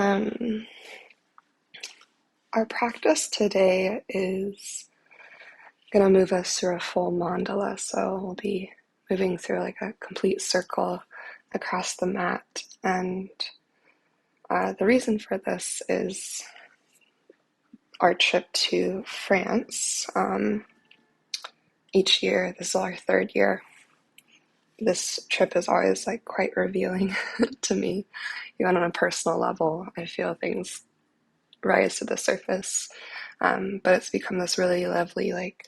Um, our practice today is going to move us through a full mandala. So we'll be moving through like a complete circle across the mat. And the reason for this is our trip to France. Each year, this is our third year. This trip is always like quite revealing to me. Even on a personal level, I feel things rise to the surface. But it's become this really lovely like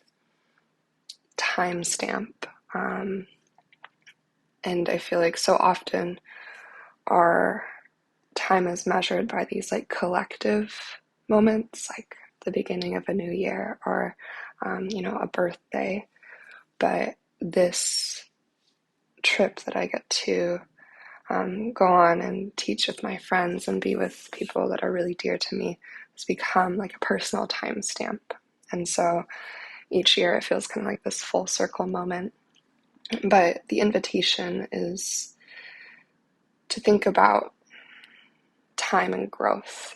timestamp. And I feel like so often our time is measured by these like collective moments, like the beginning of a new year or, a birthday. But this trip that I get to go on and teach with my friends and be with people that are really dear to me has become like a personal timestamp. And so each year it feels kind of like this full circle moment. But the invitation is to think about time and growth,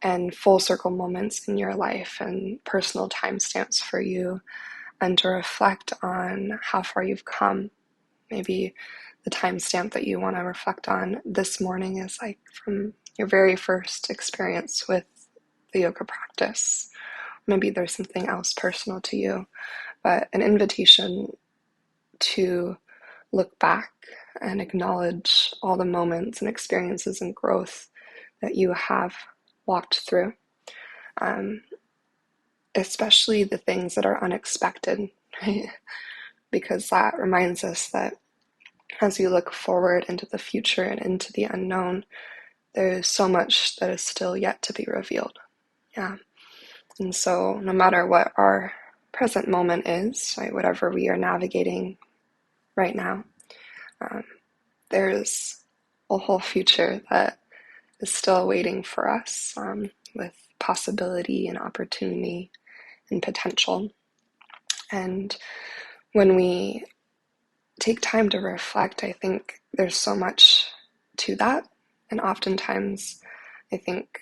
and full circle moments in your life and personal timestamps for you, and to reflect on how far you've come. Maybe the timestamp that you want to reflect on this morning is like from your very first experience with the yoga practice. Maybe there's something else personal to you, but an invitation to look back and acknowledge all the moments and experiences and growth that you have walked through, especially the things that are unexpected, right? Because that reminds us that as we look forward into the future and into the unknown, there's so much that is still yet to be revealed. Yeah. And so no matter what our present moment is, right, whatever we are navigating right now, there's a whole future that is still waiting for us, with possibility and opportunity and potential. And when we take time to reflect, I think there's so much to that. And oftentimes, I think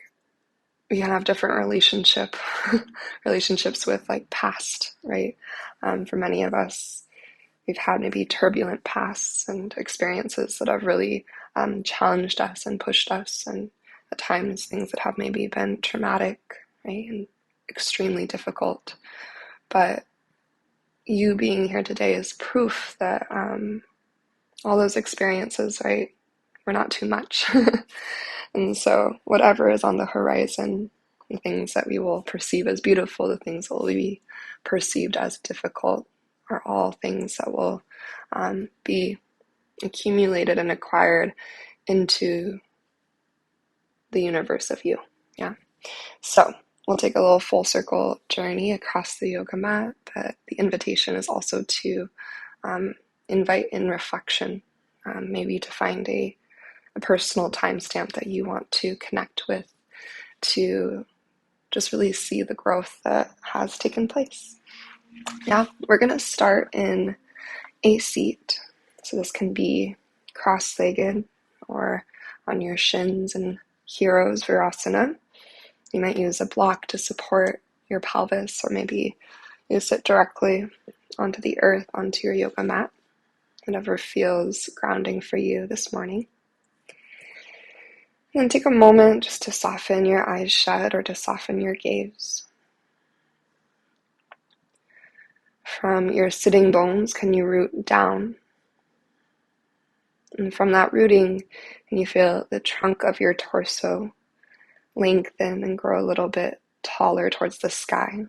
we can have different relationships with like past, right? For many of us, we've had maybe turbulent pasts and experiences that have really challenged us and pushed us, and at times things that have maybe been traumatic, right, and extremely difficult. But you being here today is proof that all those experiences, right, were not too much. And so whatever is on the horizon, the things that we will perceive as beautiful, the things that will be perceived as difficult, are all things that will be accumulated and acquired into the universe of you. Yeah. So we'll take a little full circle journey across the yoga mat, but the invitation is also to invite in reflection, maybe to find a personal timestamp that you want to connect with, to just really see the growth that has taken place. Yeah, we're going to start in a seat. So this can be cross-legged or on your shins in Hero's Virasana. You might use a block to support your pelvis, or maybe you sit directly onto the earth, onto your yoga mat, whatever feels grounding for you this morning. And then take a moment just to soften your eyes shut or to soften your gaze. From your sitting bones, can you root down? And from that rooting, can you feel the trunk of your torso lengthen and grow a little bit taller towards the sky?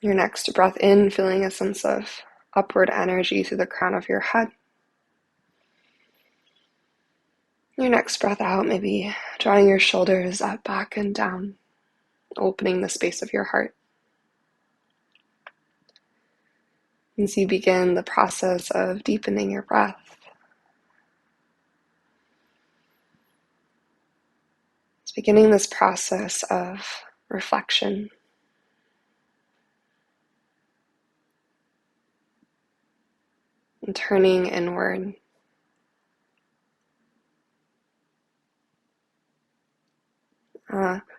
Your next breath in, feeling a sense of upward energy through the crown of your head. Your next breath out, maybe drawing your shoulders up, back, and down, opening the space of your heart. As you begin the process of deepening your breath, it's beginning this process of reflection. And turning inward.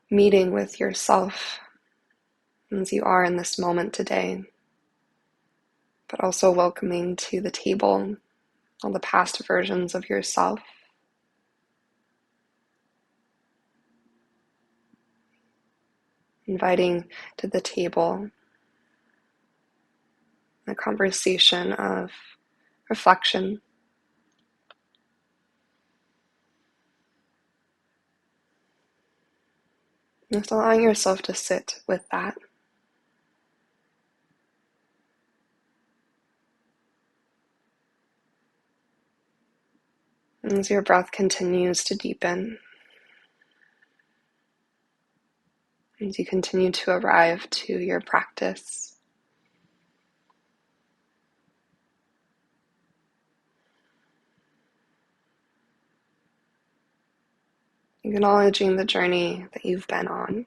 meeting with yourself as you are in this moment today, but also welcoming to the table all the past versions of yourself. Inviting to the table a conversation of reflection. Just allowing yourself to sit with that. As your breath continues to deepen, as you continue to arrive to your practice, acknowledging the journey that you've been on,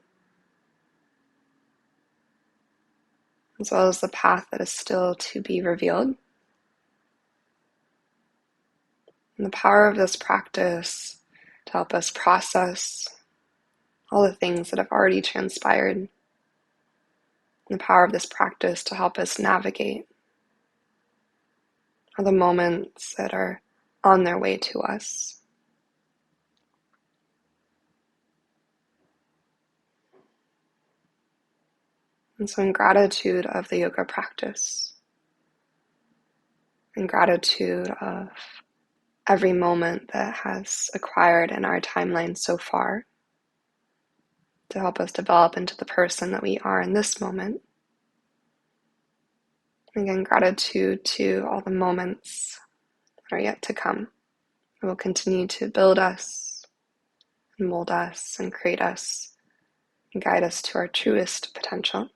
as well as the path that is still to be revealed. And the power of this practice to help us process all the things that have already transpired. And the power of this practice to help us navigate all the moments that are on their way to us. And so in gratitude of the yoga practice, in gratitude of every moment that has acquired in our timeline so far to help us develop into the person that we are in this moment. Again, gratitude to all the moments that are yet to come. It will continue to build us, and mold us, and create us, and guide us to our truest potential.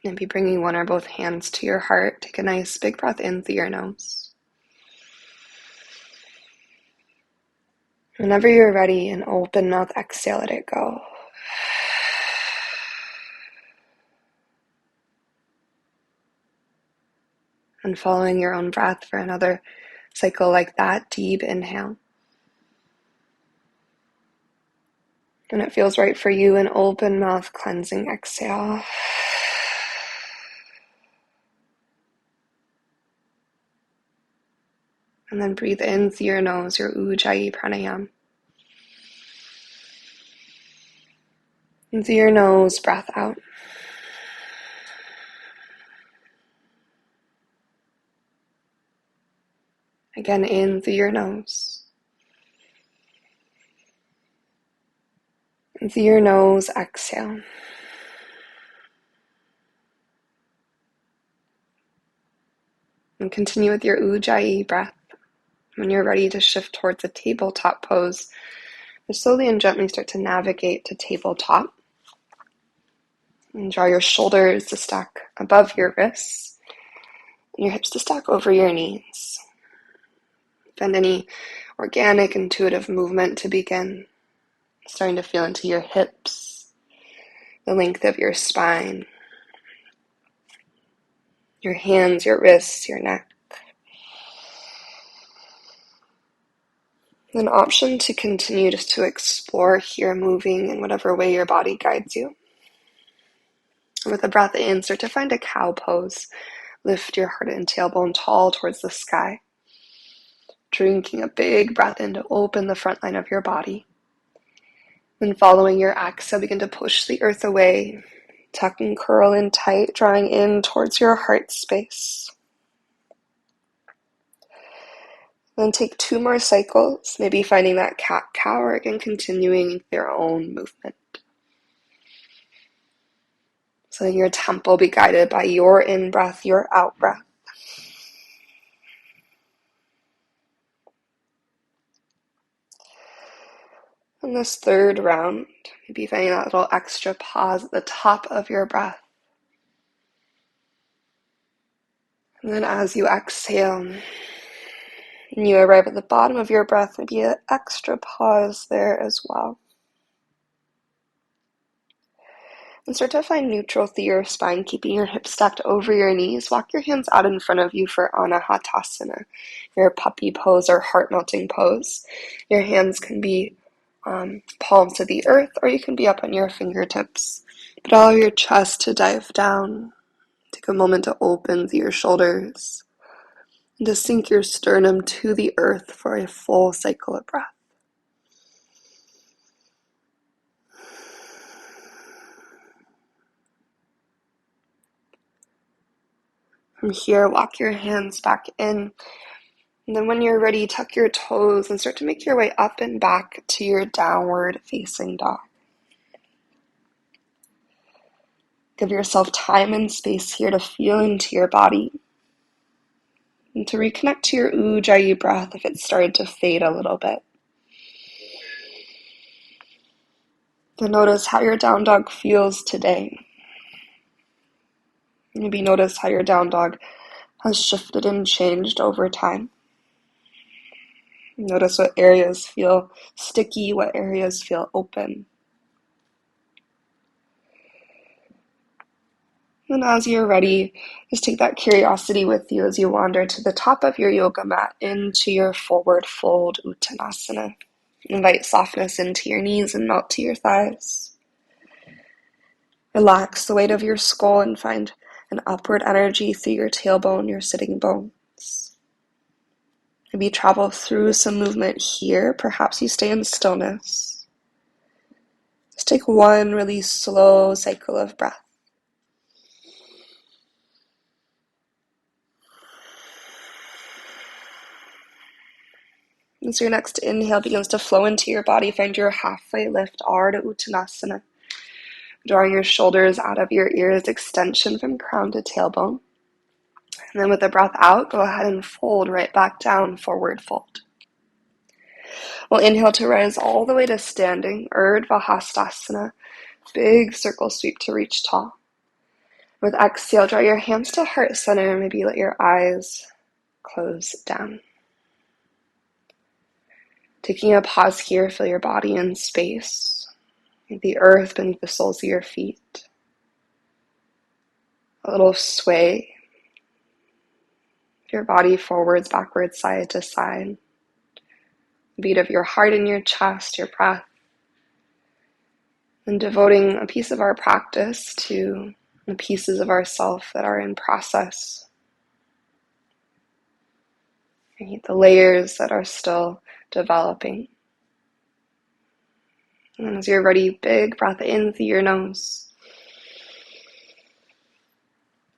And be bringing one or both hands to your heart. Take a nice big breath in through your nose. Whenever you're ready, an open mouth exhale, let it go. And following your own breath for another cycle like that, deep inhale. When it feels right for you, an open mouth cleansing exhale. And then breathe in through your nose, your Ujjayi pranayama. And through your nose, breath out. Again, in through your nose. And through your nose, exhale. And continue with your Ujjayi breath. When you're ready to shift towards a tabletop pose, just slowly and gently start to navigate to tabletop. And draw your shoulders to stack above your wrists, and your hips to stack over your knees. Find any organic, intuitive movement to begin. Starting to feel into your hips, the length of your spine, your hands, your wrists, your neck. An option to continue just to explore here, moving in whatever way your body guides you. With a breath in, start to find a cow pose. Lift your heart and tailbone tall towards the sky. Drinking a big breath in to open the front line of your body. Then following your exhale, begin to push the earth away. Tuck and curl in tight, drawing in towards your heart space. Then take 2 more cycles, maybe finding that cat-cow, or again continuing their own movement. So your tempo will be guided by your in-breath, your out-breath. And this 3rd round, maybe finding that little extra pause at the top of your breath. And then as you exhale, and you arrive at the bottom of your breath, maybe an extra pause there as well. And start to find neutral through your spine, keeping your hips stacked over your knees. Walk your hands out in front of you for Anahatasana, your puppy pose or heart-melting pose. Your hands can be palms to the earth, or you can be up on your fingertips. But allow your chest to dive down. Take a moment to open through your shoulders and to sink your sternum to the earth for a full cycle of breath. From here, walk your hands back in. And then when you're ready, tuck your toes and start to make your way up and back to your downward facing dog. Give yourself time and space here to feel into your body and to reconnect to your Ujjayi breath if it started to fade a little bit. To notice how your down dog feels today. Maybe notice how your down dog has shifted and changed over time. Notice what areas feel sticky, what areas feel open. And as you're ready, just take that curiosity with you as you wander to the top of your yoga mat into your forward fold Uttanasana. Invite softness into your knees and melt to your thighs. Relax the weight of your skull and find an upward energy through your tailbone, your sitting bones. Maybe travel through some movement here. Perhaps you stay in stillness. Just take one really slow cycle of breath. As your next inhale begins to flow into your body, find your halfway lift, Ardha Uttanasana. Drawing your shoulders out of your ears, extension from crown to tailbone. And then with the breath out, go ahead and fold right back down, forward fold. We'll inhale to rise all the way to standing, Urdhva Hastasana. Big circle sweep to reach tall. With exhale, draw your hands to heart center. Maybe let your eyes close down. Taking a pause here, feel your body in space. The earth beneath the soles of your feet. A little sway. Your body forwards, backwards, side to side. The beat of your heart in your chest, your breath. And devoting a piece of our practice to the pieces of ourself that are in process. The layers that are still developing. And as you're ready, big breath in through your nose.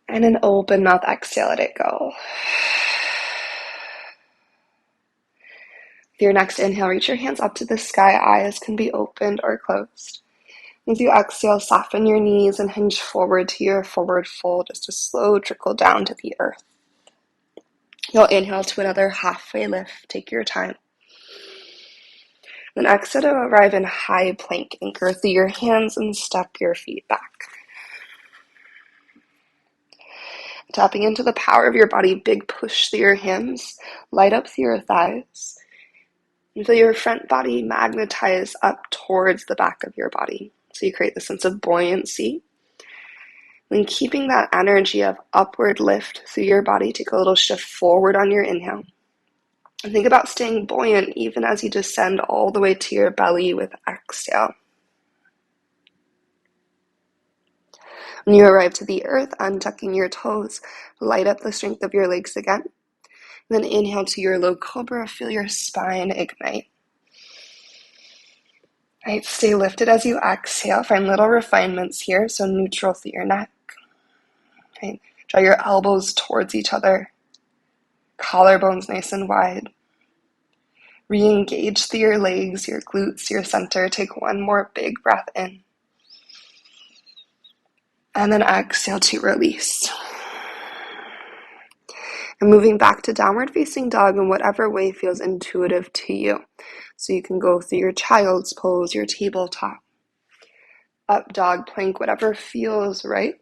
And an open mouth exhale, let it go. With your next inhale, reach your hands up to the sky. Eyes can be opened or closed. As you exhale, soften your knees and hinge forward to your forward fold, just a slow trickle down to the earth. You'll inhale to another halfway lift. Take your time. Then exhale to arrive in high plank. Anchor through your hands and step your feet back. Tapping into the power of your body, big push through your hands. Light up through your thighs. And feel your front body magnetize up towards the back of your body. So you create the sense of buoyancy. Then keeping that energy of upward lift through your body, take a little shift forward on your inhale. And think about staying buoyant even as you descend all the way to your belly with exhale. When you arrive to the earth, untucking your toes, light up the strength of your legs again. Then inhale to your low cobra, feel your spine ignite. Right, stay lifted as you exhale. Find little refinements here, so neutral through your neck. Right, draw your elbows towards each other. Collarbones nice and wide. Re-engage through your legs, your glutes, your center. Take one more big breath in. And then exhale to release. And moving back to downward facing dog in whatever way feels intuitive to you. So you can go through your child's pose, your tabletop, up dog, plank, whatever feels right.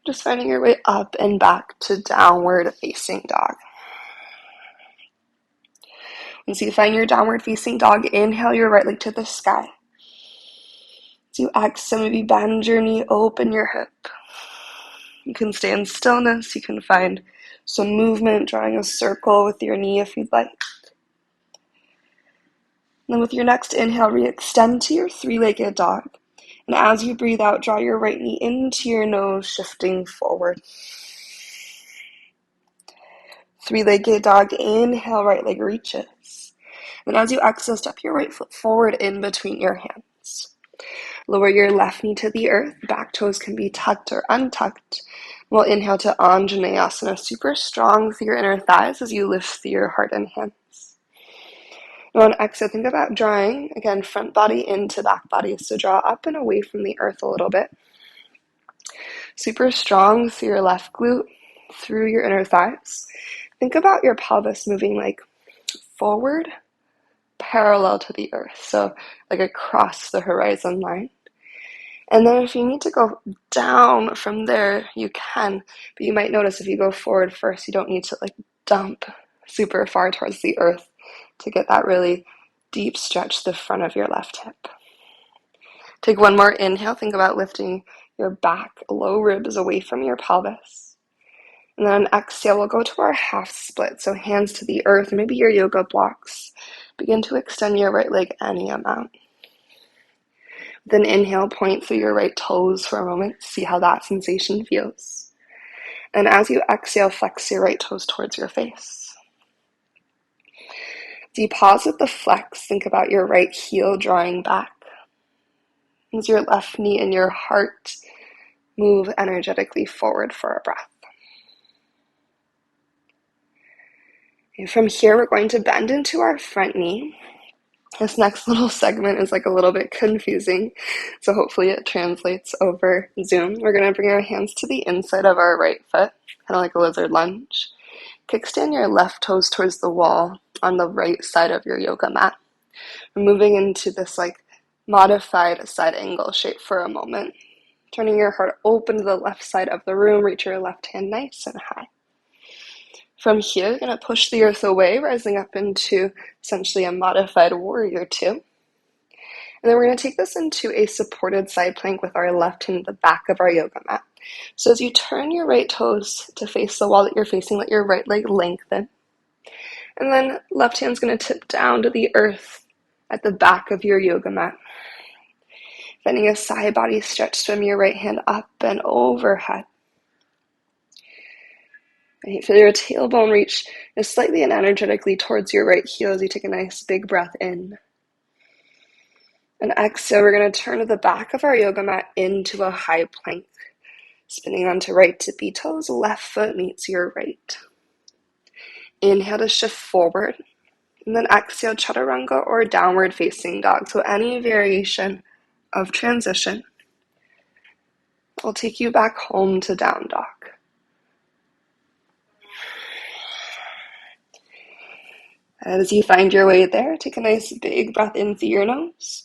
Just finding your way up and back to downward facing dog. Once you find your downward facing dog, inhale your right leg to the sky. As you exhale, maybe bend your knee, open your hip. You can stay in stillness. You can find some movement, drawing a circle with your knee if you'd like. And then with your next inhale, re-extend to your three-legged dog. And as you breathe out, draw your right knee into your nose, shifting forward. Three-legged dog, inhale, right leg reaches. And as you exhale, step your right foot forward in between your hands. Lower your left knee to the earth. Back toes can be tucked or untucked. We'll inhale to Anjaneyasana, super strong through your inner thighs as you lift through your heart and hands. And on exhale, think about drawing, again, front body into back body. So draw up and away from the earth a little bit. Super strong through your left glute, through your inner thighs. Think about your pelvis moving like forward, parallel to the earth. So like across the horizon line. And then if you need to go down from there, you can. But you might notice if you go forward first, you don't need to like dump super far towards the earth to get that really deep stretch to the front of your left hip. Take one more inhale. Think about lifting your back, low ribs away from your pelvis. And then on exhale, we'll go to our half split. So hands to the earth, maybe your yoga blocks. Begin to extend your right leg any amount. Then inhale, point through your right toes for a moment. See how that sensation feels. And as you exhale, flex your right toes towards your face. As you pause with the flex, think about your right heel drawing back. As your left knee and your heart move energetically forward for a breath. And from here, we're going to bend into our front knee. This next little segment is like a little bit confusing, so hopefully it translates over Zoom. We're going to bring our hands to the inside of our right foot, kind of like a lizard lunge. Kickstand your left toes towards the wall on the right side of your yoga mat. We're moving into this like modified side angle shape for a moment. Turning your heart open to the left side of the room, reach your left hand nice and high. From here, you're going to push the earth away, rising up into essentially a modified warrior two. And then we're going to take this into a supported side plank with our left hand at the back of our yoga mat. So as you turn your right toes to face the wall that you're facing, let your right leg lengthen. And then left hand's going to tip down to the earth at the back of your yoga mat. Finding a side body stretch, swim your right hand up and overhead. And feel your tailbone reach slightly and energetically towards your right heel as you take a nice big breath in. And exhale, we're going to turn to the back of our yoga mat into a high plank. Spinning onto right tippy toes, left foot meets your right. Inhale to shift forward. And then exhale, chaturanga or downward facing dog. So any variation of transition will take you back home to down dog. As you find your way there, take a nice big breath in through your nose.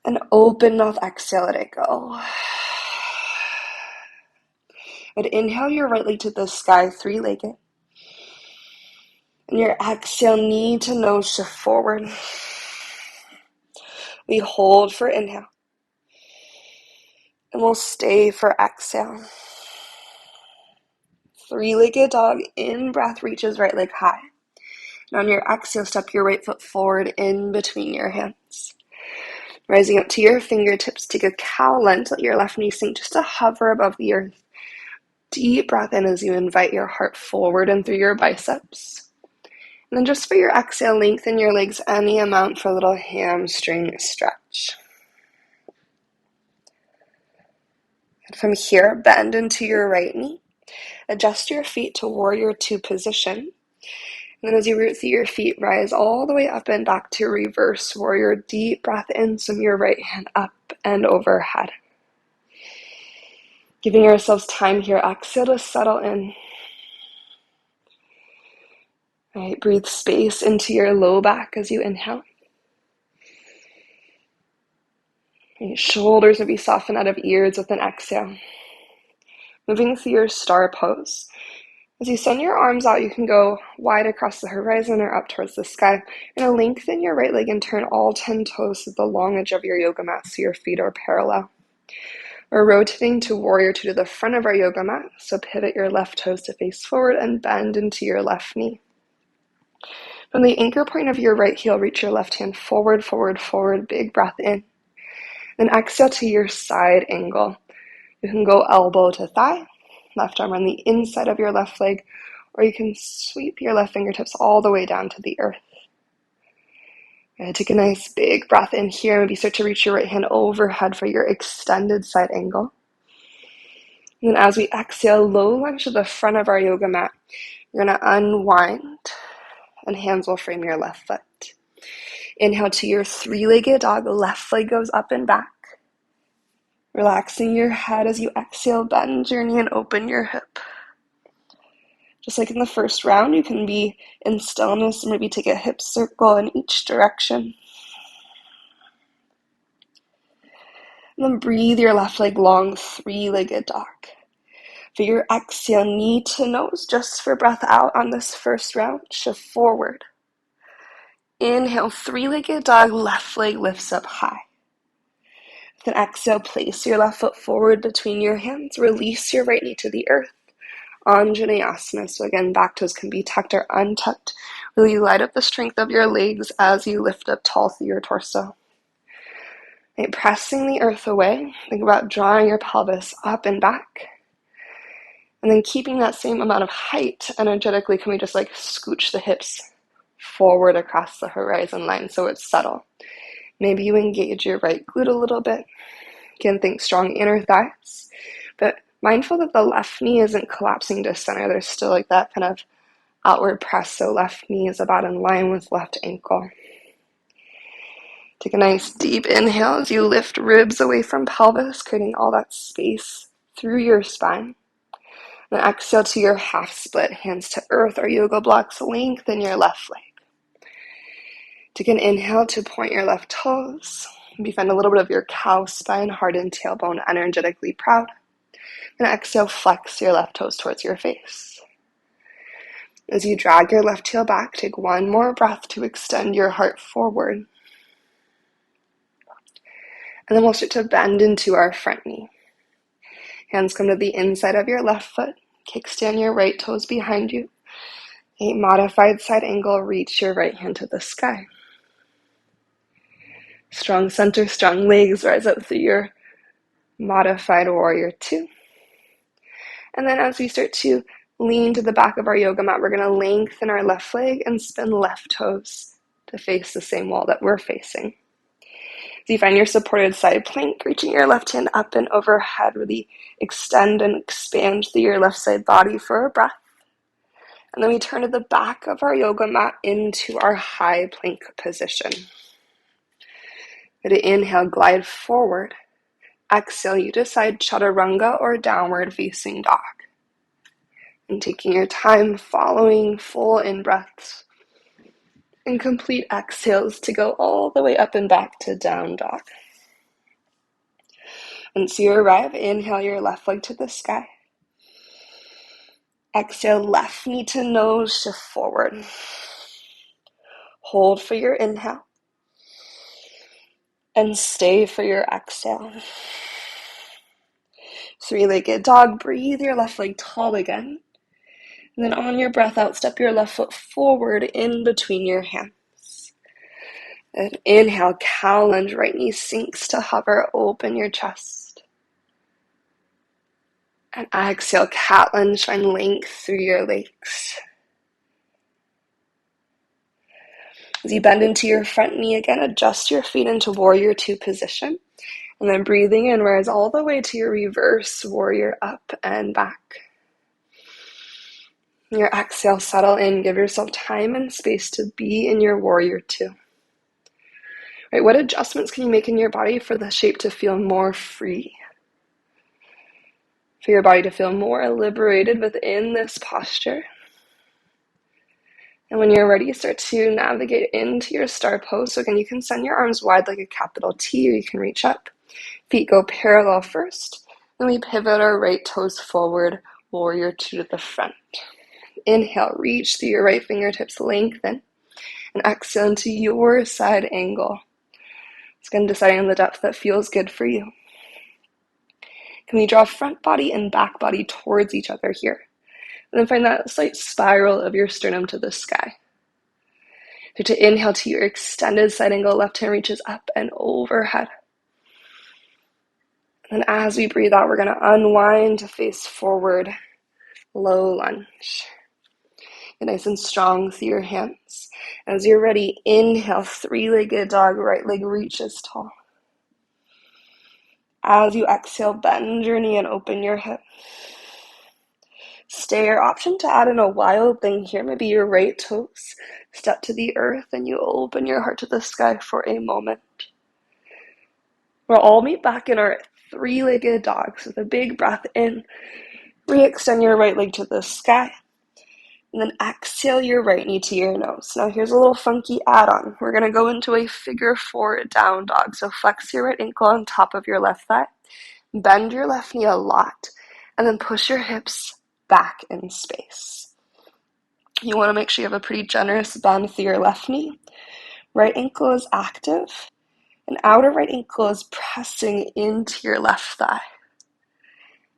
And open mouth, exhale, let it go. And inhale your right leg to the sky, three-legged. And your exhale, knee to nose, shift forward. We hold for inhale. And we'll stay for exhale. Three-legged dog, in-breath reaches right leg high. And on your exhale, step your right foot forward in between your hands. Rising up to your fingertips, take a cow lunge, let your left knee sink just to hover above the earth. Deep breath in as you invite your heart forward and through your biceps. And then just for your exhale, lengthen your legs any amount for a little hamstring stretch. And from here, bend into your right knee. Adjust your feet to warrior two position. And then as you root through your feet, rise all the way up and back to reverse warrior. Deep breath in, swim your right hand up and overhead. Giving ourselves time here, exhale to settle in. All right, breathe space into your low back as you inhale. Your shoulders will be softened out of ears with an exhale. Moving through your star pose. As you send your arms out, you can go wide across the horizon or up towards the sky. You're going to lengthen your right leg and turn all 10 toes to the long edge of your yoga mat so your feet are parallel. We're rotating to warrior two to the front of our yoga mat, so pivot your left toes to face forward and bend into your left knee. From the anchor point of your right heel, reach your left hand forward, forward, forward. Big breath in. Then exhale to your side angle. You can go elbow to thigh, left arm on the inside of your left leg, or you can sweep your left fingertips all the way down to the earth. Take a nice big breath in here. Maybe start to reach your right hand overhead for your extended side angle. And then as we exhale, low lunge to the front of our yoga mat. You're going to unwind, and hands will frame your left foot. Inhale to your three-legged dog. Left leg goes up and back. Relaxing your head as you exhale, bend your knee and open your hip. Just like in the first round, you can be in stillness and maybe take a hip circle in each direction. And then breathe your left leg long, three-legged dog. For your exhale, knee to nose, just for breath out on this first round, shift forward. Inhale, three-legged dog, left leg lifts up high. Then exhale, place your left foot forward between your hands. Release your right knee to the earth. Anjaneyasana. So again, back toes can be tucked or untucked. Really light up the strength of your legs as you lift up tall through your torso. Right, pressing the earth away. Think about drawing your pelvis up and back. And then keeping that same amount of height energetically, can we just like scooch the hips forward across the horizon line so it's subtle. Maybe you engage your right glute a little bit. Again, think strong inner thighs, but mindful that the left knee isn't collapsing to center. There's still like that kind of outward press, so left knee is about in line with left ankle. Take a nice deep inhale as you lift ribs away from pelvis, creating all that space through your spine. Then exhale to your half split, hands to earth or yoga blocks, lengthen your left leg. Take an inhale to point your left toes. Maybe find a little bit of your cow spine, hardened tailbone, energetically proud. And exhale, flex your left toes towards your face. As you drag your left heel back, take one more breath to extend your heart forward. And then we'll start to bend into our front knee. Hands come to the inside of your left foot. Kickstand your right toes behind you. A modified side angle, reach your right hand to the sky. Strong center, strong legs, rise up through your modified warrior two. And then as we start to lean to the back of our yoga mat, we're going to lengthen our left leg and spin left toes to face the same wall that we're facing. So you find your supported side plank, reaching your left hand up and overhead, really extend and expand through your left side body for a breath. And then we turn to the back of our yoga mat into our high plank position. Going to inhale, glide forward. Exhale, you decide chaturanga or downward facing dog. And taking your time, following full in-breaths and complete exhales to go all the way up and back to down dog. Once you arrive, inhale your left leg to the sky. Exhale, left knee to nose, shift forward. Hold for your inhale. And stay for your exhale. Three-legged dog, breathe your left leg tall again. And then on your breath out, step your left foot forward in between your hands. And inhale, cow lunge, right knee sinks to hover, open your chest. And exhale, cat lunge, find length through your legs. As you bend into your front knee again, adjust your feet into warrior two position. And then breathing in, rise all the way to your reverse warrior up and back. Your exhale, settle in, give yourself time and space to be in your warrior two. Right, what adjustments can you make in your body for the shape to feel more free? For your body to feel more liberated within this posture. And when you're ready, start to navigate into your star pose. So again, you can send your arms wide like a capital T, or you can reach up. Feet go parallel first. Then we pivot our right toes forward, warrior two to the front. Inhale, reach through your right fingertips, lengthen. And exhale into your side angle. It's again deciding on the depth that feels good for you. Can we draw front body and back body towards each other here? And then find that slight spiral of your sternum to the sky. To inhale to your extended side angle, left hand reaches up and overhead. And as we breathe out, we're going to unwind to face forward, low lunge. Get nice and strong through your hands. As you're ready, inhale, three-legged dog, right leg reaches tall. As you exhale, bend your knee and open your hip. Stay your option to add in a wild thing here. Maybe your right toes step to the earth and you open your heart to the sky for a moment. We'll all meet back in our three-legged dogs with a big breath in. Re-extend your right leg to the sky. And then exhale your right knee to your nose. Now here's a little funky add-on. We're going to go into a figure four down dog. So flex your right ankle on top of your left thigh. Bend your left knee a lot. And then push your hips back in space. You want to make sure you have a pretty generous bend through your left knee. Right ankle is active. And outer right ankle is pressing into your left thigh.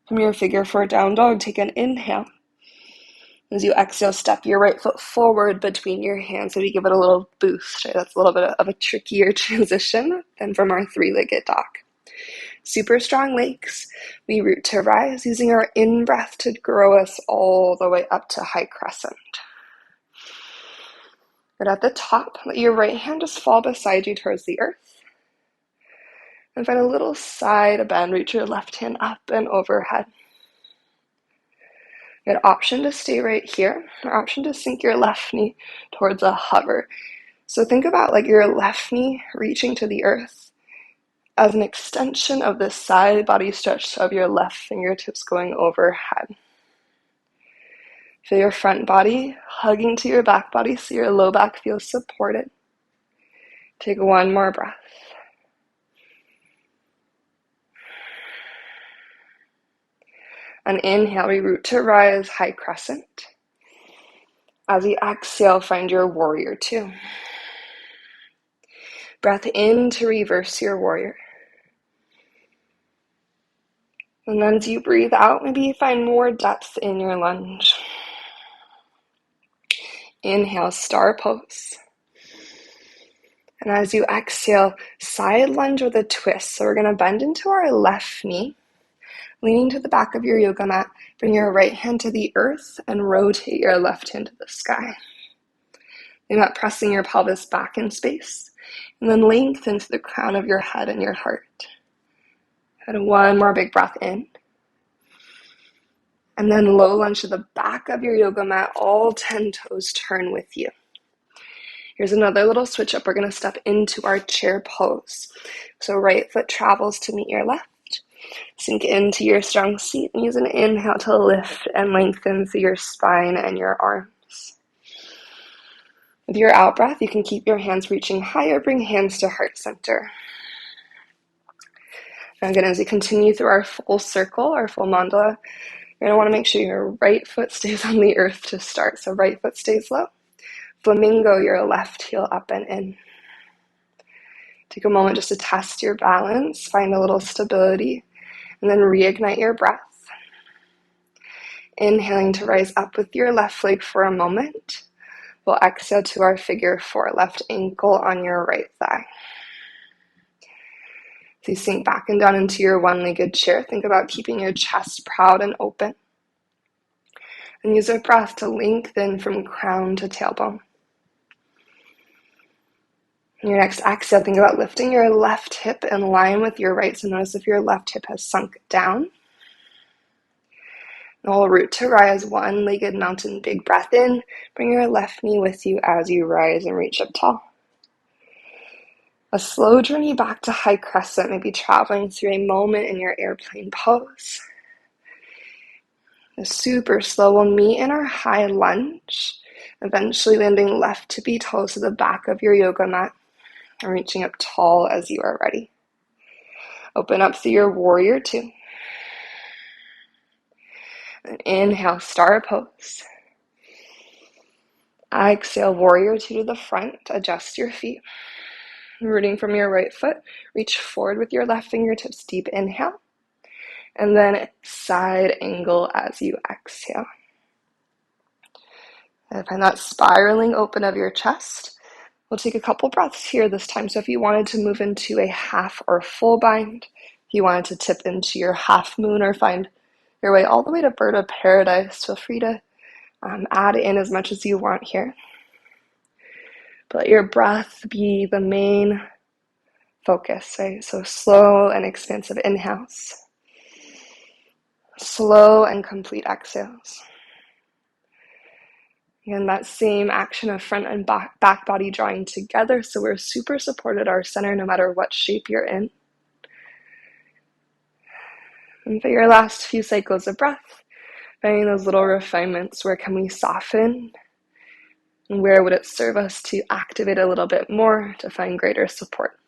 From your figure four down dog, take an inhale. As you exhale, step your right foot forward between your hands so you give it a little boost. Right? That's a little bit of a trickier transition than from our three-legged dog. Super strong legs. We root to rise, using our in-breath to grow us all the way up to high crescent. But at the top, let your right hand just fall beside you towards the earth. And find a little side bend. Reach your left hand up and overhead. You have an option to stay right here, or option to sink your left knee towards a hover. So think about like your left knee reaching to the earth as an extension of the side body stretch of your left fingertips going overhead. Feel your front body hugging to your back body so your low back feels supported. Take one more breath. And inhale, we root to rise, high crescent. As you exhale, find your warrior two. Breath in to reverse your warrior. And then as you breathe out, maybe you find more depth in your lunge. Inhale, star pose. And as you exhale, side lunge with a twist. So we're going to bend into our left knee. Leaning to the back of your yoga mat, bring your right hand to the earth and rotate your left hand to the sky. You're not pressing your pelvis back in space. And then lengthen to the crown of your head and your heart. And one more big breath in. And then low lunge to the back of your yoga mat, all 10 toes turn with you. Here's another little switch up. We're going to step into our chair pose. So right foot travels to meet your left. Sink into your strong seat and use an inhale to lift and lengthen through your spine and your arms. With your out breath, you can keep your hands reaching higher, bring hands to heart center. Now again, as you continue through our full circle, our full mandala, you're going to want to make sure your right foot stays on the earth to start. So right foot stays low. Flamingo, your left heel up and in. Take a moment just to test your balance, find a little stability, and then reignite your breath. Inhaling to rise up with your left leg for a moment. We'll exhale to our figure four, left ankle on your right thigh. So you sink back and down into your one-legged chair. Think about keeping your chest proud and open. And use our breath to lengthen from crown to tailbone. In your next exhale, think about lifting your left hip in line with your right. So notice if your left hip has sunk down. And we'll root to rise, one-legged mountain, big breath in. Bring your left knee with you as you rise and reach up tall. A slow journey back to high crescent, maybe traveling through a moment in your airplane pose. A super slow, we'll meet in our high lunge, eventually landing left tippy toes to the back of your yoga mat and reaching up tall as you are ready. Open up through your warrior two. And inhale, star pose. Exhale, warrior two to the front. Adjust your feet. Rooting from your right foot, reach forward with your left fingertips. Deep inhale. And then side angle as you exhale. And find that spiraling open of your chest. We'll take a couple breaths here this time. So if you wanted to move into a half or full bind, if you wanted to tip into your half moon or find your way all the way to bird of paradise, feel free to add in as much as you want here. But let your breath be the main focus, right? So slow and expansive inhales. Slow and complete exhales. And that same action of front and back body drawing together, so we're super supported our center no matter what shape you're in. And for your last few cycles of breath, finding those little refinements, where can we soften? And where would it serve us to activate a little bit more to find greater support?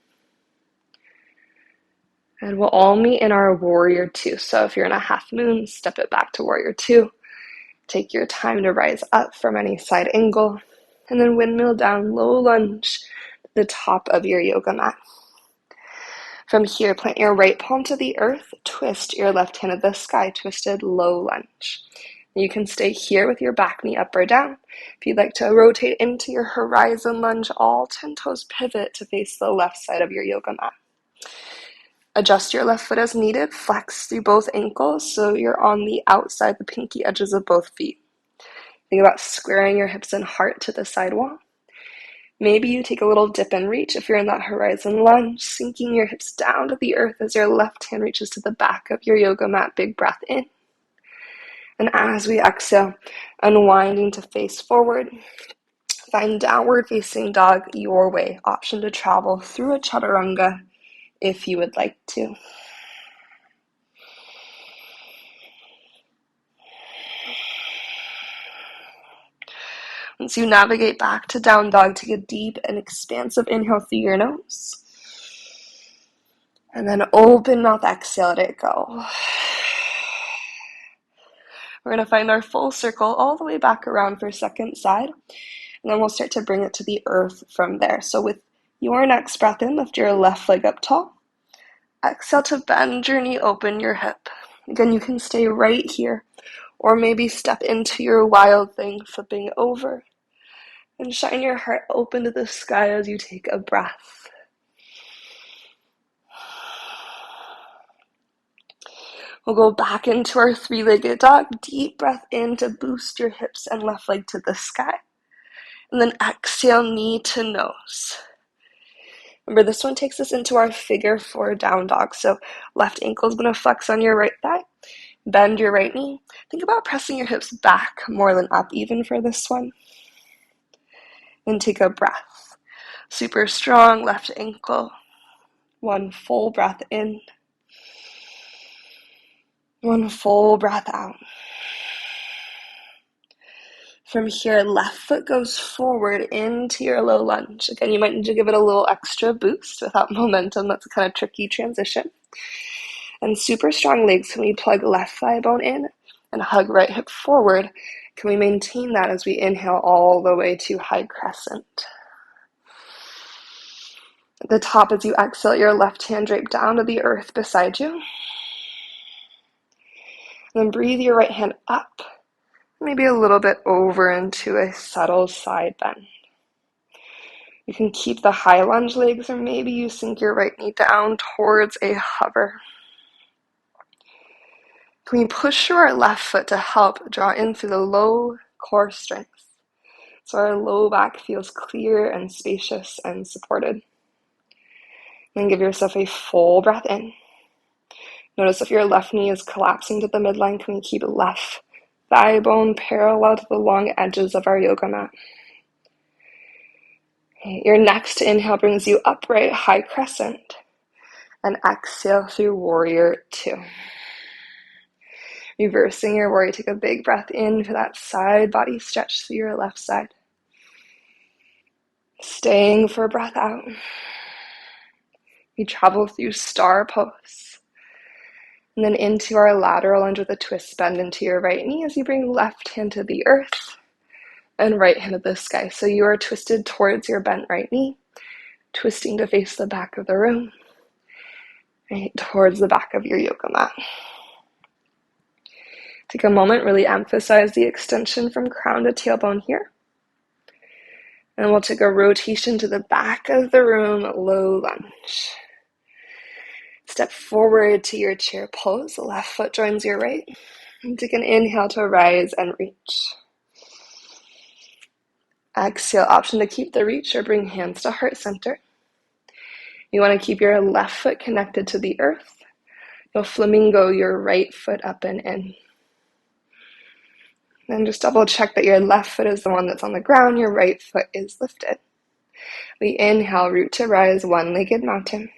And we'll all meet in our warrior two. So if you're in a half moon, step it back to warrior two. Take your time to rise up from any side angle, and then windmill down, low lunge to the top of your yoga mat. From here, plant your right palm to the earth, twist your left hand to the sky, twisted low lunge. You can stay here with your back knee up or down. If you'd like to rotate into your horizon lunge, all 10 toes pivot to face the left side of your yoga mat. Adjust your left foot as needed, flex through both ankles so you're on the outside, the pinky edges of both feet. Think about squaring your hips and heart to the side wall. Maybe you take a little dip and reach if you're in that horizon lunge, sinking your hips down to the earth as your left hand reaches to the back of your yoga mat. Big breath in. And as we exhale, unwinding to face forward, find downward facing dog your way. Option to travel through a chaturanga if you would like to. Once you navigate back to down dog, take a deep and expansive inhale through your nose. And then open mouth, exhale, let it go. We're going to find our full circle all the way back around for second side. And then we'll start to bring it to the earth from there. So with your next breath in, lift your left leg up tall. Exhale to bend your knee, open your hip. Again, you can stay right here, or maybe step into your wild thing, flipping over. And shine your heart open to the sky as you take a breath. We'll go back into our three-legged dog. Deep breath in to boost your hips and left leg to the sky. And then exhale, knee to nose. Remember, this one takes us into our figure four down dog. So left ankle is going to flex on your right thigh. Bend your right knee. Think about pressing your hips back more than up even for this one. And take a breath. Super strong left ankle. One full breath in. One full breath out. From here, left foot goes forward into your low lunge. Again, you might need to give it a little extra boost without momentum. That's a kind of tricky transition. And super strong legs. Can we plug left thigh bone in and hug right hip forward? Can we maintain that as we inhale all the way to high crescent? At the top, as you exhale, your left hand drape down to the earth beside you. And then breathe your right hand up, maybe a little bit over into a subtle side bend. You can keep the high lunge legs, or maybe you sink your right knee down towards a hover. Can we push through our left foot to help draw in through the low core strength, so our low back feels clear and spacious and supported? Then give yourself a full breath in. Notice if your left knee is collapsing to the midline, can we keep left thigh bone parallel to the long edges of our yoga mat? Okay, your next inhale brings you upright, high crescent, and exhale through warrior two. Reversing your warrior, take a big breath in for that side body stretch through your left side. Staying for a breath out. We travel through star pose. And then into our lateral lunge with a twist bend into your right knee as you bring left hand to the earth and right hand to the sky. So you are twisted towards your bent right knee, twisting to face the back of the room, right towards the back of your yoga mat. Take a moment, really emphasize the extension from crown to tailbone here. And we'll take a rotation to the back of the room, low lunge. Step forward to your chair pose. Left foot joins your right. And take an inhale to rise and reach. Exhale, option to keep the reach or bring hands to heart center. You want to keep your left foot connected to the earth. You'll flamingo your right foot up and in. Then just double check that your left foot is the one that's on the ground, your right foot is lifted. We inhale, root to rise, one-legged mountain.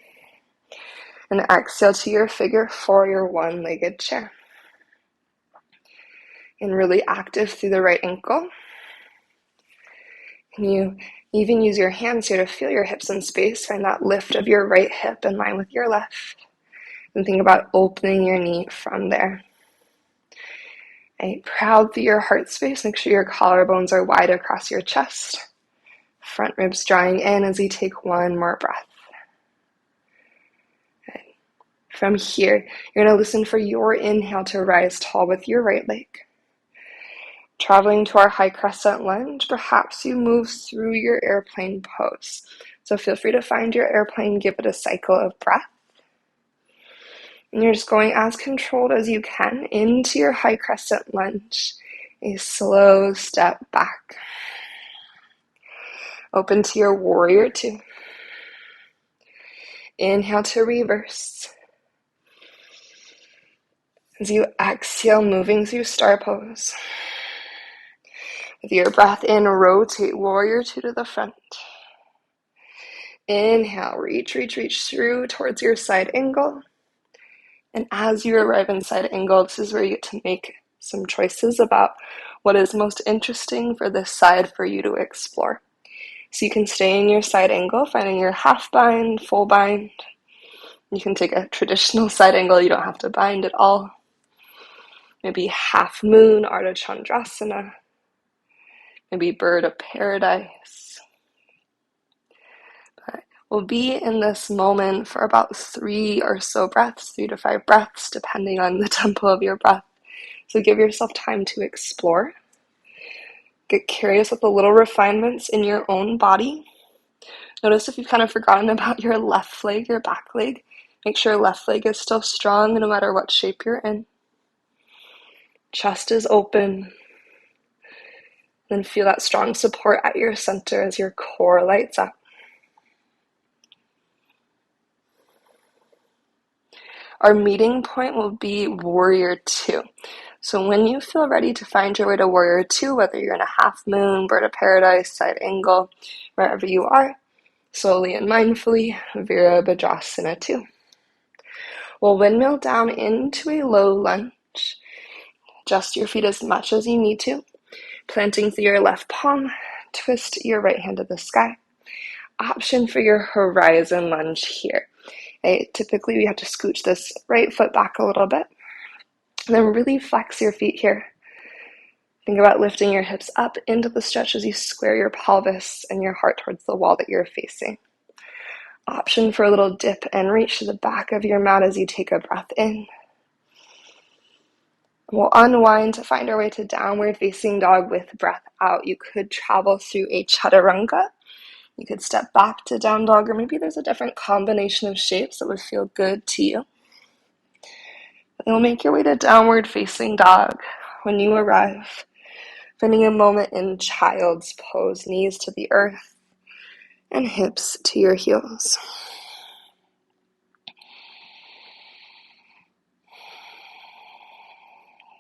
And exhale to your figure four, your one-legged chair. And really active through the right ankle. Can you even use your hands here to feel your hips in space? Find that lift of your right hip in line with your left. And think about opening your knee from there. Right, proud through your heart space. Make sure your collarbones are wide across your chest. Front ribs drawing in as you take one more breath. Okay. From here, you're going to listen for your inhale to rise tall with your right leg. Traveling to our high crescent lunge, perhaps you move through your airplane pose. So feel free to find your airplane, give it a cycle of breath. And you're just going as controlled as you can into your high crescent lunge. A slow step back. Open to your warrior two. Inhale to reverse. As you exhale, moving through star pose. With your breath in, rotate warrior two to the front. Inhale, reach through towards your side angle. And as you arrive in side angle, this is where you get to make some choices about what is most interesting for this side for you to explore. So you can stay in your side angle, finding your half bind, full bind. You can take a traditional side angle, you don't have to bind at all. Maybe half moon, Ardha Chandrasana. Maybe bird of paradise. But we'll be in this moment for about 3 or so breaths, 3 to 5 breaths, depending on the tempo of your breath. So give yourself time to explore. Get curious with the little refinements in your own body. Notice if you've kind of forgotten about your left leg, your back leg. Make sure left leg is still strong no matter what shape you're in. Chest is open. Then feel that strong support at your center as your core lights up. Our meeting point will be warrior two. So when you feel ready to find your way to warrior two, whether you're in a half moon, bird of paradise, side angle, wherever you are, slowly and mindfully, Virabhadrasana 2. We'll windmill down into a low lunge. Adjust your feet as much as you need to. Planting through your left palm, twist your right hand to the sky. Option for your horizon lunge here. Okay, typically we have to scooch this right foot back a little bit. And then really flex your feet here. Think about lifting your hips up into the stretch as you square your pelvis and your heart towards the wall that you're facing. Option for a little dip and reach to the back of your mat as you take a breath in. We'll unwind to find our way to downward facing dog with breath out. You could travel through a chaturanga. You could step back to down dog, or maybe there's a different combination of shapes that would feel good to you. You'll make your way to downward facing dog. When you arrive, finding a moment in child's pose, knees to the earth and hips to your heels.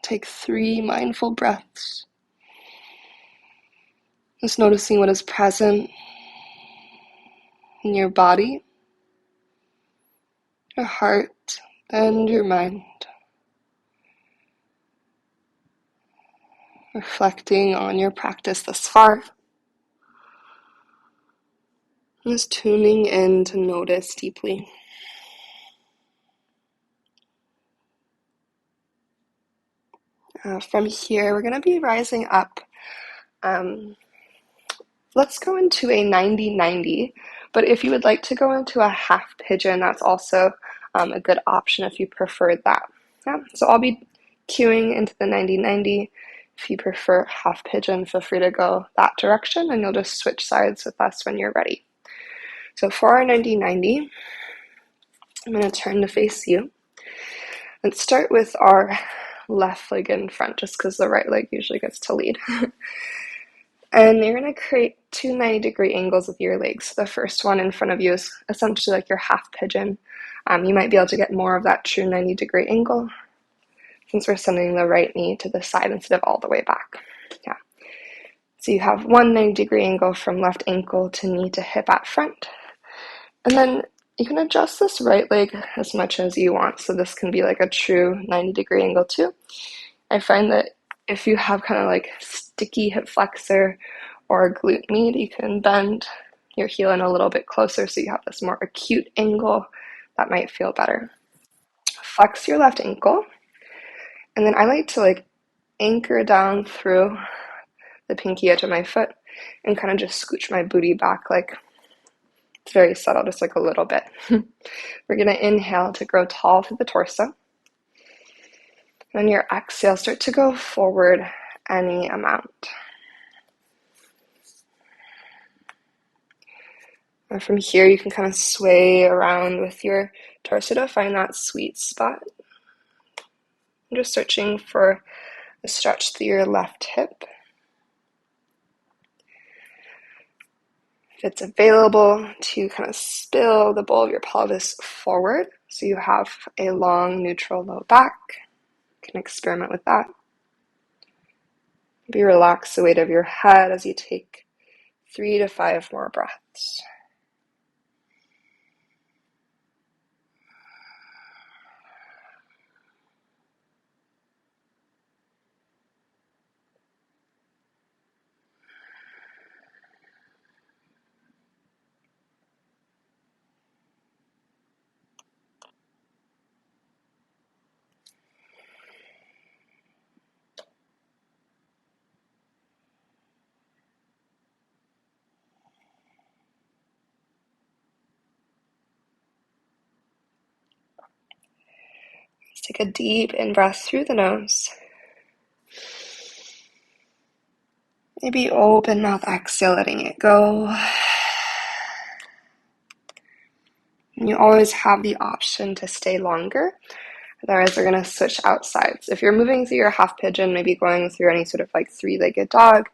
Take 3 mindful breaths. Just noticing what is present in your body, your heart, and your mind. Reflecting on your practice thus far. Just tuning in to notice deeply. From here, we're going to be rising up. Let's go into a 90-90, but if you would like to go into a half pigeon, that's also a good option if you prefer that. Yeah? So I'll be cueing into the 90-90. If you prefer half pigeon, feel free to go that direction, and you'll just switch sides with us when you're ready. So for our 90-90, I'm going to turn to face you. Let's start with our left leg in front, just because the right leg usually gets to lead. And you're going to create two 90-degree angles with your legs. So the first one in front of you is essentially like your half pigeon. You might be able to get more of that true 90-degree angle since we're sending the right knee to the side instead of all the way back. Yeah. So you have one 90-degree angle from left ankle to knee to hip at front. And then you can adjust this right leg as much as you want. So this can be like a true 90-degree angle too. I find that if you have kind of like sticky hip flexor or glute med, you can bend your heel in a little bit closer so you have this more acute angle. That might feel better. Flex your left ankle. And then I like to like anchor down through the pinky edge of my foot and kind of just scooch my booty back. Like, it's very subtle, just like a little bit. We're going to inhale to grow tall through the torso. On your exhale, start to go forward any amount. And from here, you can kind of sway around with your torso to find that sweet spot. I'm just searching for a stretch through your left hip. If it's available, to kind of spill the bowl of your pelvis forward so you have a long, neutral low back. You can experiment with that. Maybe relax the weight of your head as you take 3 to 5 more breaths. Let's take a deep in-breath through the nose. Maybe open mouth exhale, letting it go. And you always have the option to stay longer. Otherwise, we're going to switch out sides. If you're moving through your half pigeon, maybe going through any sort of like three-legged dog.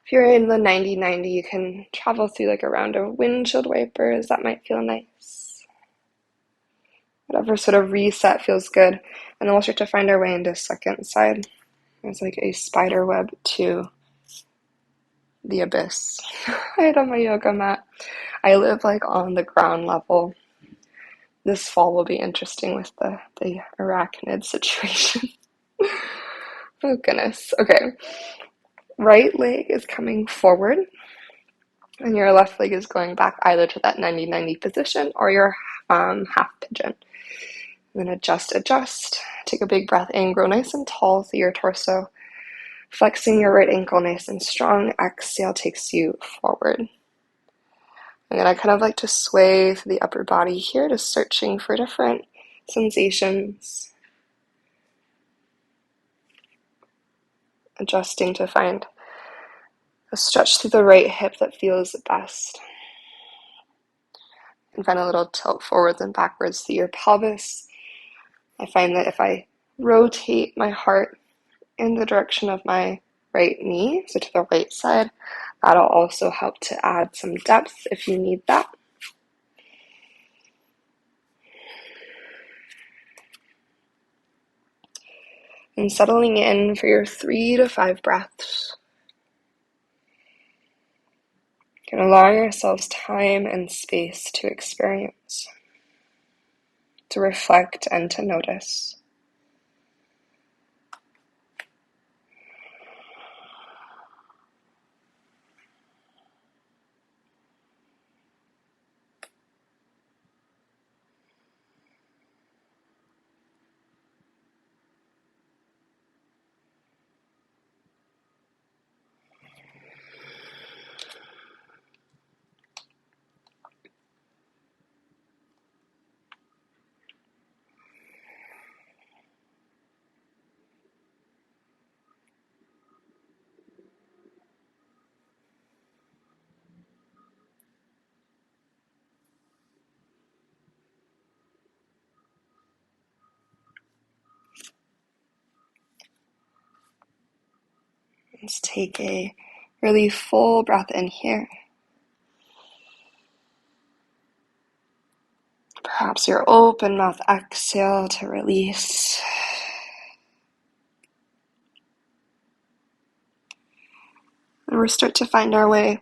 If you're in the 90-90, you can travel through like a round of windshield wipers. That might feel nice. Whatever sort of reset feels good. And then we'll start to find our way into second side. There's like a spider web to the abyss. Right on my yoga mat. I live like on the ground level. This fall will be interesting with the arachnid situation. Oh goodness. Okay. Right leg is coming forward and your left leg is going back either to that 90-90 position or your half pigeon. And then adjust. Take a big breath in, grow nice and tall through your torso. Flexing your right ankle nice and strong. Exhale takes you forward. And then I kind of like to sway through the upper body here, just searching for different sensations. Adjusting to find a stretch through the right hip that feels best. And find a little tilt forwards and backwards through your pelvis. I find that if I rotate my heart in the direction of my right knee, so to the right side, that'll also help to add some depth if you need that. And settling in for your 3 to 5 breaths. You can allow yourselves time and space to experience, to reflect and to notice. Let's take a really full breath in here. Perhaps your open mouth exhale to release. And we'll start to find our way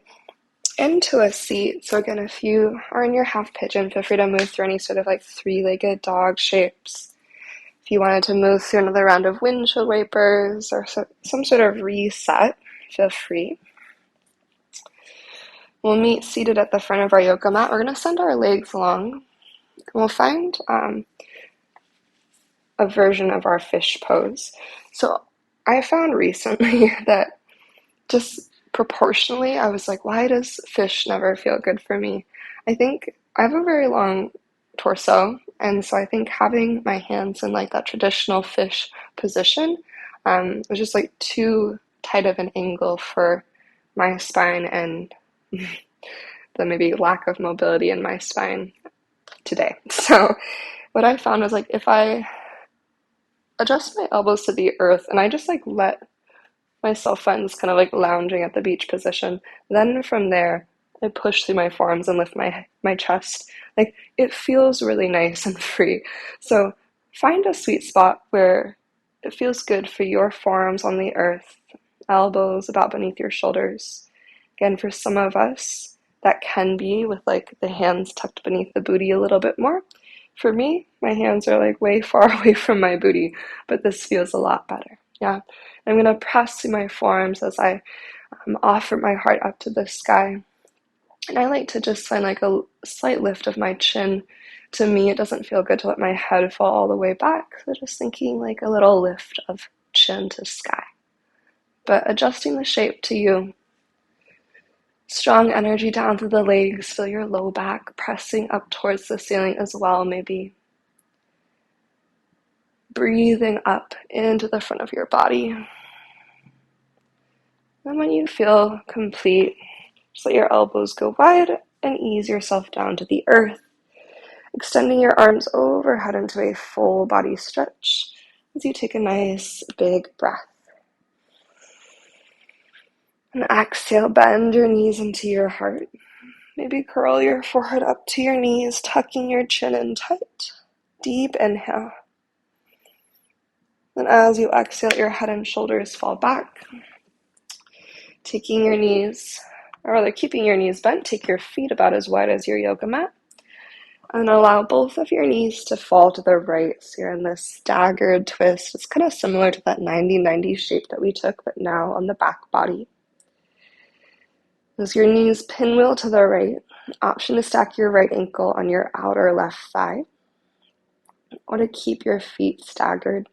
into a seat. So again, if you are in your half pigeon, feel free to move through any sort of like three-legged dog shapes. If you wanted to move through another round of windshield wipers or some sort of reset, feel free. We'll meet seated at the front of our yoga mat. We're going to send our legs long. We'll find a version of our fish pose. So I found recently that just proportionally, I was like, why does fish never feel good for me? I think I have a very long torso, and so I think having my hands in like that traditional fish position was just like too tight of an angle for my spine and the maybe lack of mobility in my spine today. So what I found was like if I adjust my elbows to the earth and I just like let myself find this kind of like lounging at the beach position. Then from there, I push through my forearms and lift my chest. Like it feels really nice and free. So find a sweet spot where it feels good for your forearms on the earth, elbows about beneath your shoulders. Again, for some of us, that can be with like the hands tucked beneath the booty a little bit more. For me, my hands are like way far away from my booty, but this feels a lot better. Yeah. I'm going to press through my forearms as I offer my heart up to the sky. And I like to just find like a slight lift of my chin. To me, it doesn't feel good to let my head fall all the way back. So just thinking like a little lift of chin to sky. But adjusting the shape to you. Strong energy down through the legs. Feel your low back pressing up towards the ceiling as well, maybe. Breathing up into the front of your body. And when you feel complete, just let your elbows go wide and ease yourself down to the earth, extending your arms overhead into a full body stretch as you take a nice big breath. And exhale, bend your knees into your heart. Maybe curl your forehead up to your knees, tucking your chin in tight. Deep inhale. Then as you exhale, your head and shoulders fall back. Taking your knees, or rather keeping your knees bent, take your feet about as wide as your yoga mat. And allow both of your knees to fall to the right. So you're in this staggered twist. It's kind of similar to that 90-90 shape that we took, but now on the back body. As your knees pinwheel to the right, option to stack your right ankle on your outer left thigh, or to keep your feet staggered.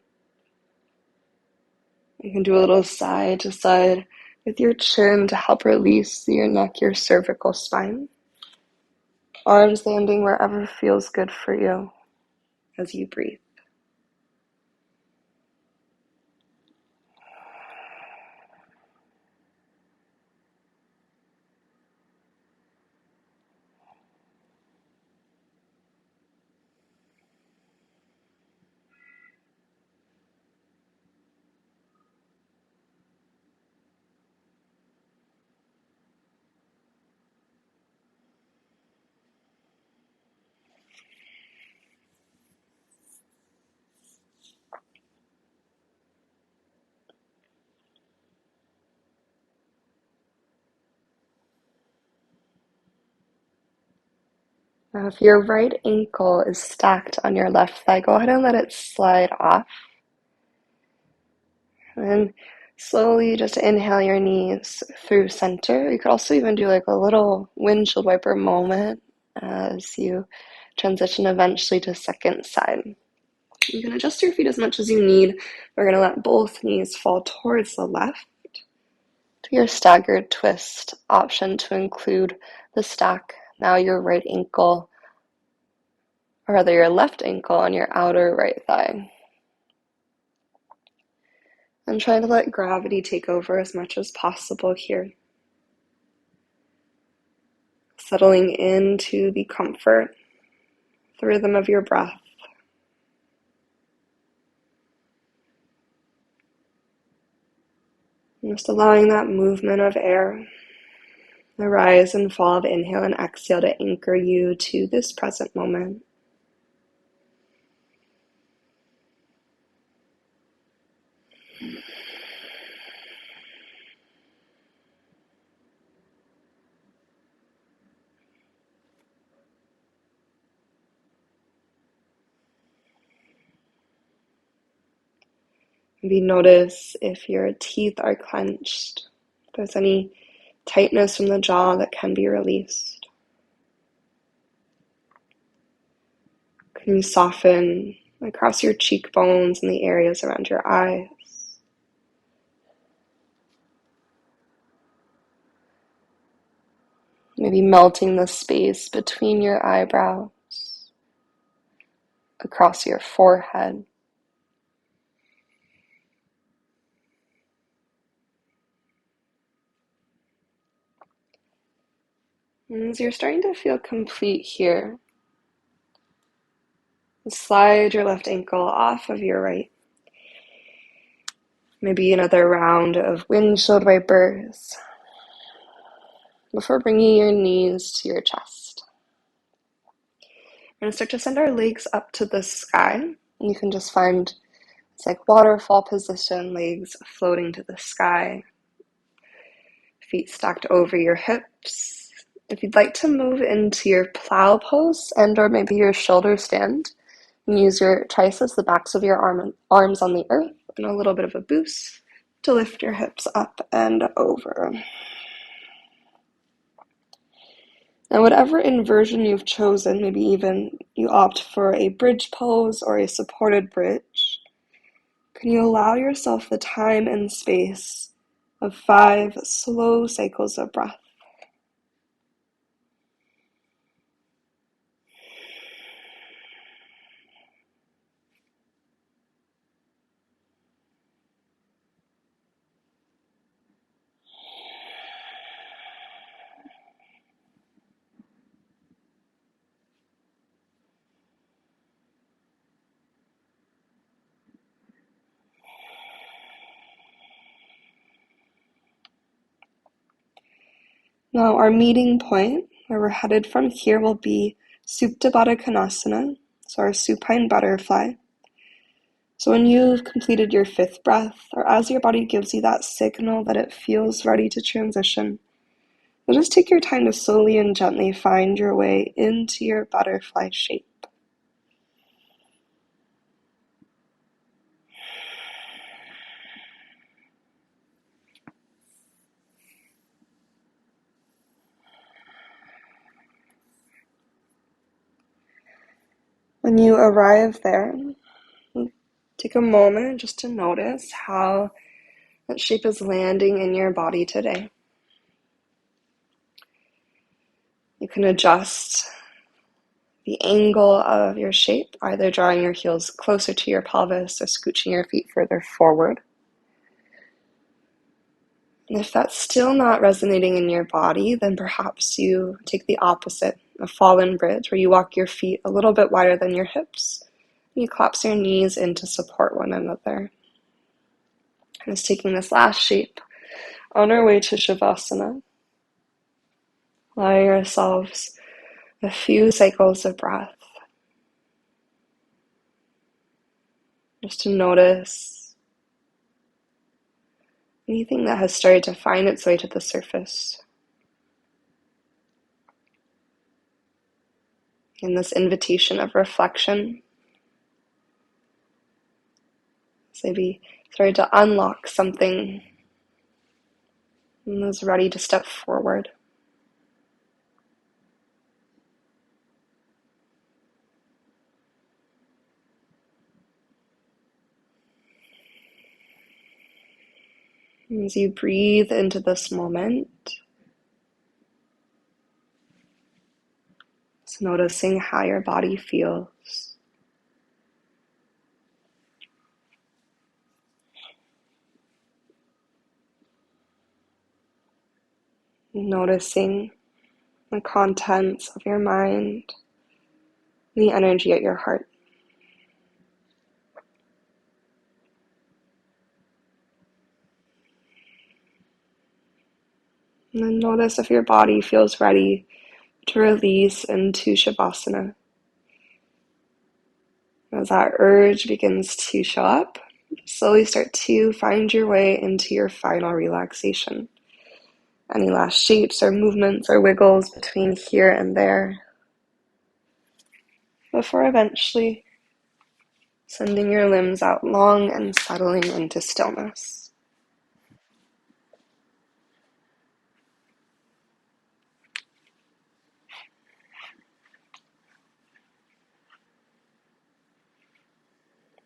You can do a little side to side with your chin to help release your neck, your cervical spine. Arms landing wherever feels good for you as you breathe. Now, if your right ankle is stacked on your left thigh, go ahead and let it slide off. And then slowly just inhale your knees through center. You could also even do like a little windshield wiper moment as you transition eventually to second side. You can adjust your feet as much as you need. We're going to let both knees fall towards the left. To your staggered twist, option to include the stack. Now your right ankle, or rather your left ankle on your outer right thigh. And try to let gravity take over as much as possible here. Settling into the comfort, the rhythm of your breath. Just allowing that movement of air, the rise and fall of inhale and exhale to anchor you to this present moment. Maybe notice if your teeth are clenched, if there's any tightness from the jaw that can be released. Can you soften across your cheekbones and the areas around your eyes? Maybe melting the space between your eyebrows, across your forehead. And as you're starting to feel complete here, slide your left ankle off of your right. Maybe another round of windshield wipers before bringing your knees to your chest. We're going to start to send our legs up to the sky. You can just find it's like waterfall position, legs floating to the sky, feet stacked over your hips. If you'd like to move into your plow pose and or maybe your shoulder stand, and use your triceps, the backs of your arms on the earth, and a little bit of a boost to lift your hips up and over. Now, whatever inversion you've chosen, maybe even you opt for a bridge pose or a supported bridge, can you allow yourself the time and space of 5 slow cycles of breath? Now, our meeting point, where we're headed from here, will be Supta Baddha Konasana, so our supine butterfly. So when you've completed your 5th breath, or as your body gives you that signal that it feels ready to transition, you'll just take your time to slowly and gently find your way into your butterfly shape. When you arrive there, take a moment just to notice how that shape is landing in your body today. You can adjust the angle of your shape, either drawing your heels closer to your pelvis or scooching your feet further forward. And if that's still not resonating in your body, then perhaps you take the opposite, a fallen bridge, where you walk your feet a little bit wider than your hips, and you collapse your knees in to support one another. And just taking this last shape on our way to Shavasana, allowing ourselves a few cycles of breath, just to notice anything that has started to find its way to the surface. In this invitation of reflection, maybe started to unlock something and is ready to step forward. As you breathe into this moment, just noticing how your body feels. Noticing the contents of your mind, the energy at your heart. And then notice if your body feels ready to release into Shavasana. As that urge begins to show up, slowly start to find your way into your final relaxation. Any last shapes or movements or wiggles between here and there, before eventually sending your limbs out long and settling into stillness.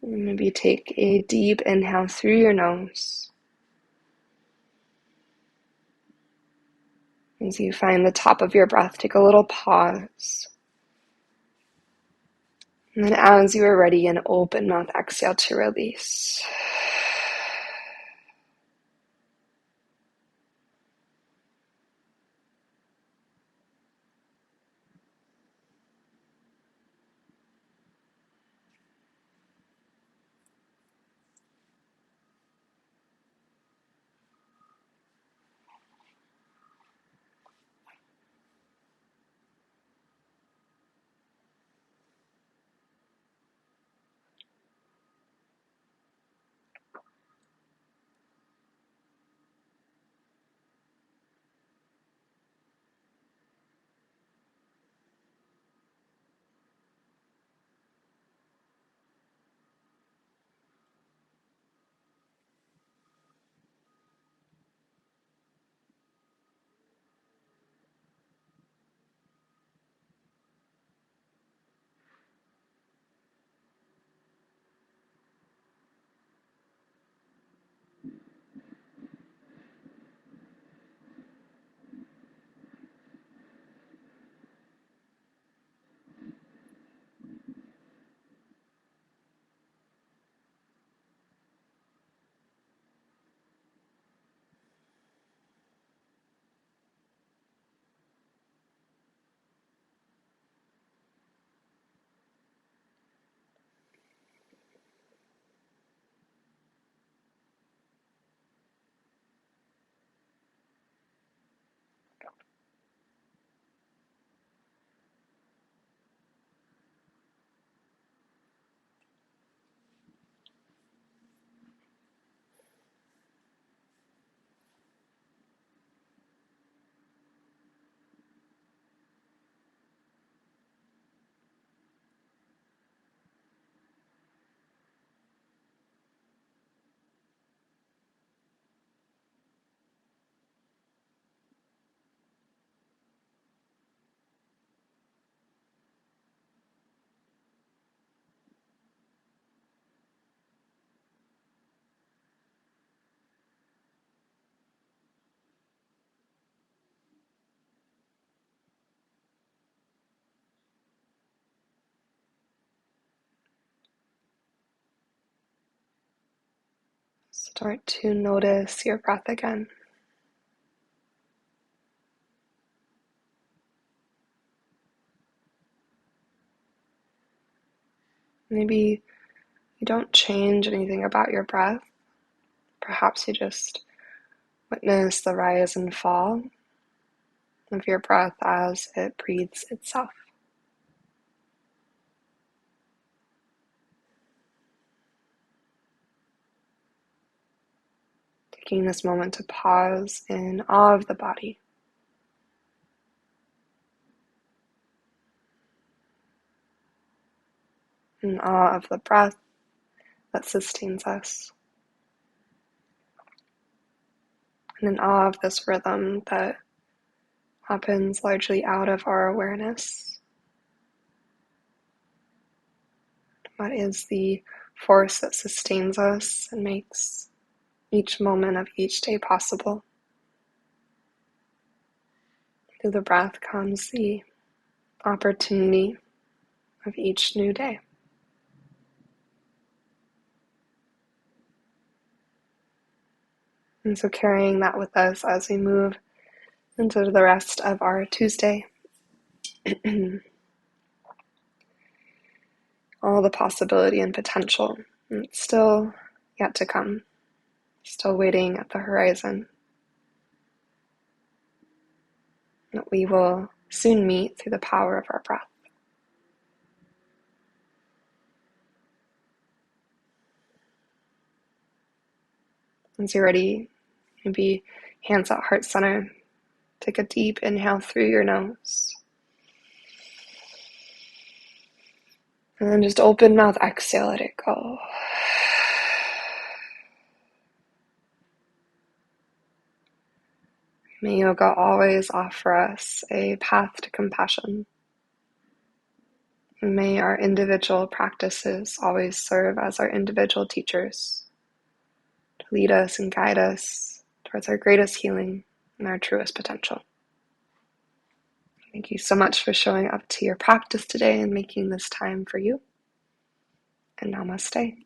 Maybe take a deep inhale through your nose. As you find the top of your breath, take a little pause. And then as you are ready, an open mouth exhale to release. Start to notice your breath again. Maybe you don't change anything about your breath. Perhaps you just witness the rise and fall of your breath as it breathes itself. Taking this moment to pause in awe of the body, in awe of the breath that sustains us, and in awe of this rhythm that happens largely out of our awareness. What is the force that sustains us and makes each moment of each day possible? Through the breath comes the opportunity of each new day. And so carrying that with us as we move into the rest of our Tuesday. All the possibility and potential. And it's still yet to come. Still waiting at the horizon. that we will soon meet through the power of our breath. Once you're ready, maybe hands at heart center. Take a deep inhale through your nose. And then just open mouth, exhale, let it go. May yoga always offer us a path to compassion. And may our individual practices always serve as our individual teachers to lead us and guide us towards our greatest healing and our truest potential. Thank you so much for showing up to your practice today and making this time for you. And namaste.